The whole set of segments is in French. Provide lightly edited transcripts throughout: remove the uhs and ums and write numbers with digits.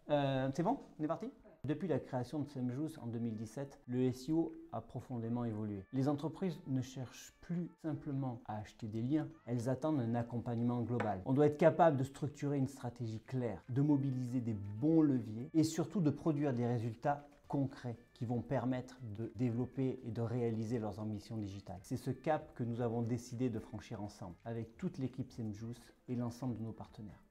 C'est bon? On est parti? Depuis la création de SEMJUICE en 2017, le SEO a profondément évolué. Les entreprises ne cherchent plus simplement à acheter des liens, elles attendent un accompagnement global. On doit être capable de structurer une stratégie claire, de mobiliser des bons leviers et surtout de produire des résultats concrets qui vont permettre de développer et de réaliser leurs ambitions digitales. C'est ce cap que nous avons décidé de franchir ensemble avec toute l'équipe SEMJUICE et l'ensemble de nos partenaires.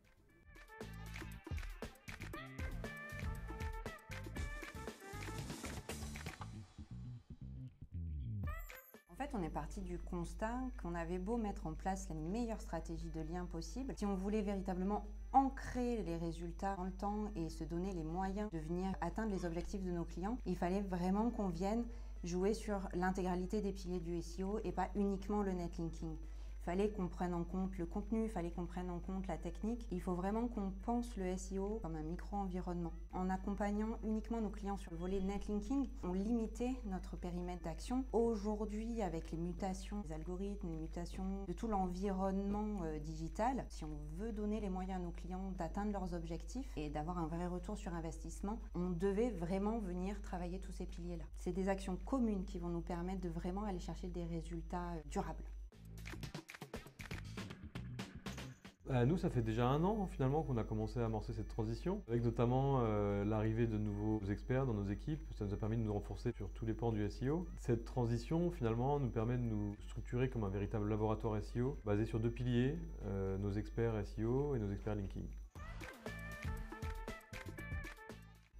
En fait, on est parti du constat qu'on avait beau mettre en place les meilleures stratégies de lien possibles, si on voulait véritablement ancrer les résultats dans le temps et se donner les moyens de venir atteindre les objectifs de nos clients, il fallait vraiment qu'on vienne jouer sur l'intégralité des piliers du SEO et pas uniquement le netlinking. Il fallait qu'on prenne en compte le contenu, il fallait qu'on prenne en compte la technique. Il faut vraiment qu'on pense le SEO comme un micro-environnement. En accompagnant uniquement nos clients sur le volet netlinking, on limitait notre périmètre d'action. Aujourd'hui, avec les mutations des algorithmes, les mutations de tout l'environnement digital, si on veut donner les moyens à nos clients d'atteindre leurs objectifs et d'avoir un vrai retour sur investissement, on devait vraiment venir travailler tous ces piliers-là. C'est des actions communes qui vont nous permettre de vraiment aller chercher des résultats durables. Nous, ça fait déjà 1 an finalement qu'on a commencé à amorcer cette transition, avec notamment l'arrivée de nouveaux experts dans nos équipes. Ça nous a permis de nous renforcer sur tous les pans du SEO. Cette transition finalement nous permet de nous structurer comme un véritable laboratoire SEO basé sur 2 piliers, nos experts SEO et nos experts linking.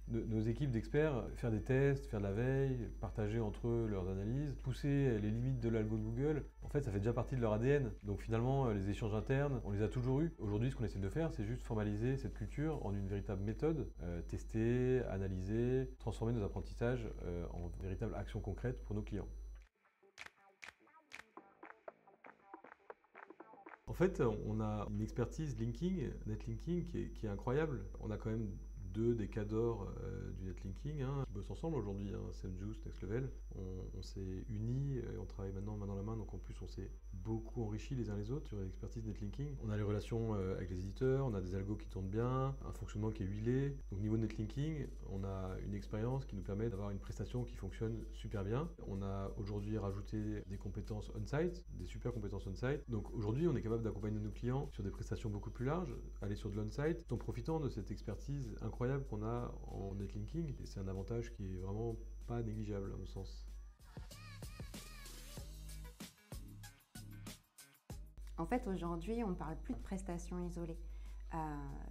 Nos équipes d'experts, faire des tests, faire de la veille, partager entre eux leurs analyses, pousser les limites de l'algo de Google, en fait ça fait déjà partie de leur ADN. Donc finalement les échanges internes, on les a toujours eus. Aujourd'hui ce qu'on essaie de faire c'est juste formaliser cette culture en une véritable méthode, tester, analyser, transformer nos apprentissages en véritable action concrète pour nos clients. En fait, on a une expertise linking, netlinking qui est incroyable. On a quand même 2 des cadors du netlinking qui bossent ensemble aujourd'hui, SEMJUICE, Next Level. On s'est unis, on travaille maintenant main dans la main, donc en plus on s'est beaucoup enrichis les uns les autres sur l'expertise netlinking. On a les relations avec les éditeurs, on a des algos qui tournent bien, un fonctionnement qui est huilé. Donc niveau netlinking, on a une expérience qui nous permet d'avoir une prestation qui fonctionne super bien. On a aujourd'hui rajouté des compétences on-site, des super compétences on-site. Donc aujourd'hui on est capable d'accompagner nos clients sur des prestations beaucoup plus larges, aller sur de l'on-site, en profitant de cette expertise incroyable qu'on a en netlinking. Et c'est un avantage qui est vraiment pas négligeable à mon sens. En fait, aujourd'hui, on ne parle plus de prestations isolées.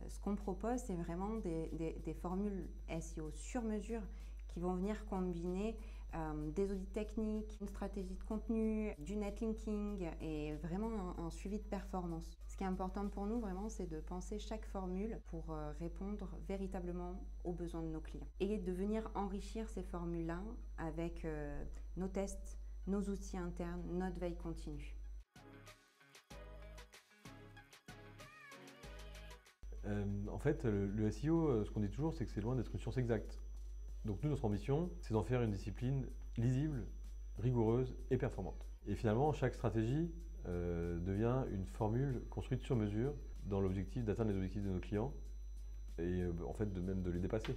Ce qu'on propose, c'est vraiment des formules SEO sur mesure qui vont venir combiner des audits techniques, une stratégie de contenu, du netlinking et vraiment un suivi de performance. Ce qui est important pour nous, vraiment, c'est de penser chaque formule pour répondre véritablement aux besoins de nos clients et de venir enrichir ces formules-là avec nos tests, nos outils internes, notre veille continue. En fait, le SEO, ce qu'on dit toujours, c'est que c'est loin d'être une science exacte. Donc nous, notre ambition, c'est d'en faire une discipline lisible, rigoureuse et performante. Et finalement, chaque stratégie devient une formule construite sur mesure dans l'objectif d'atteindre les objectifs de nos clients et en fait même de les dépasser.